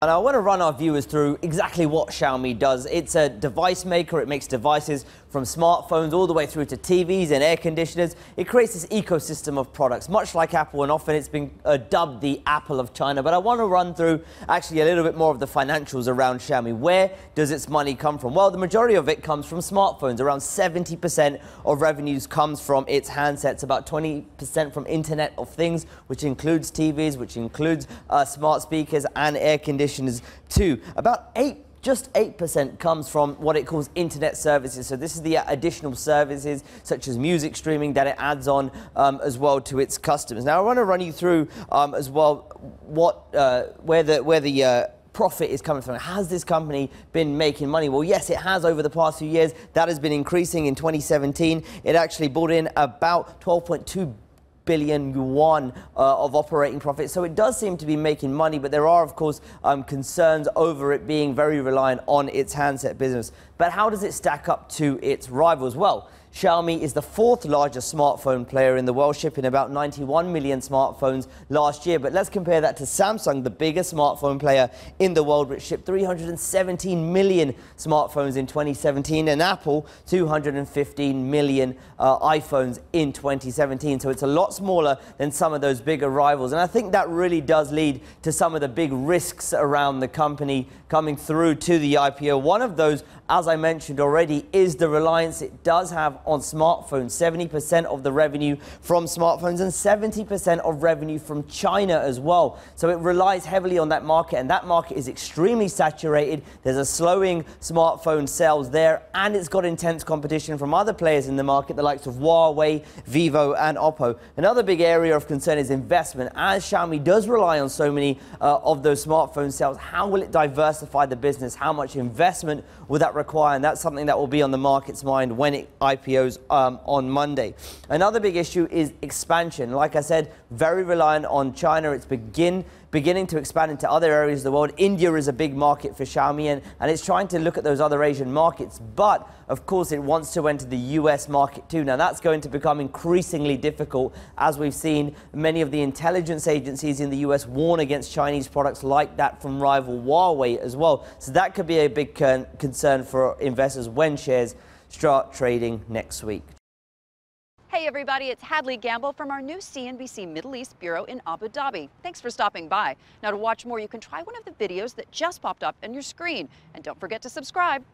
And I want to run our viewers through exactly what Xiaomi does. It's a device maker. It makes devices from smartphones all the way through to TVs and air conditioners. It creates this ecosystem of products, much like Apple, and often it's been dubbed the Apple of China. But I want to run through actually a little bit more of the financials around Xiaomi. Where does its money come from? Well, the majority of it comes from smartphones. Around 70% of revenues comes from its handsets, about 20% from Internet of Things, which includes TVs, which includes smart speakers and air conditioners too. Just 8% comes from what it calls internet services. So this is the additional services such as music streaming that it adds on as well to its customers. Now I want to run you through as well where the profit is coming from. Has this company been making money? Well, yes, it has over the past few years. That has been increasing. In 2017, it actually brought in about 12.2 billion yuan of operating profit. So it does seem to be making money, but there are, of course, concerns over it being very reliant on its handset business. But how does it stack up to its rivals? Well, Xiaomi is the fourth largest smartphone player in the world, shipping about 91 million smartphones last year. But let's compare that to Samsung, the biggest smartphone player in the world, which shipped 317 million smartphones in 2017, and Apple 215 million iPhones in 2017. So it's a lot smaller than some of those bigger rivals. And I think that really does lead to some of the big risks around the company coming through to the IPO. One of those, as I mentioned already, is the reliance it does have on smartphones. 70% of the revenue from smartphones and 70% of revenue from China as well. So it relies heavily on that market, and that market is extremely saturated. There's a slowing smartphone sales there, and it's got intense competition from other players in the market, the likes of Huawei, Vivo and Oppo. Another big area of concern is investment. As Xiaomi does rely on so many of those smartphone sales, how will it diversify the business? How much investment will that require? And that's something that will be on the market's mind when it IPOs on Monday. Another big issue is expansion. Like I said, very reliant on China. It's beginning to expand into other areas of the world. India is a big market for Xiaomi, and it's trying to look at those other Asian markets. But of course, it wants to enter the US market too. Now, that's going to become increasingly difficult, as we've seen many of the intelligence agencies in the US warn against Chinese products like that from rival Huawei as well. So that could be a big concern for investors when shares start trading next week. Hey everybody, it's Hadley Gamble from our new CNBC Middle East Bureau in Abu Dhabi. Thanks for stopping by. Now to watch more, you can try one of the videos that just popped up on your screen. And don't forget to subscribe.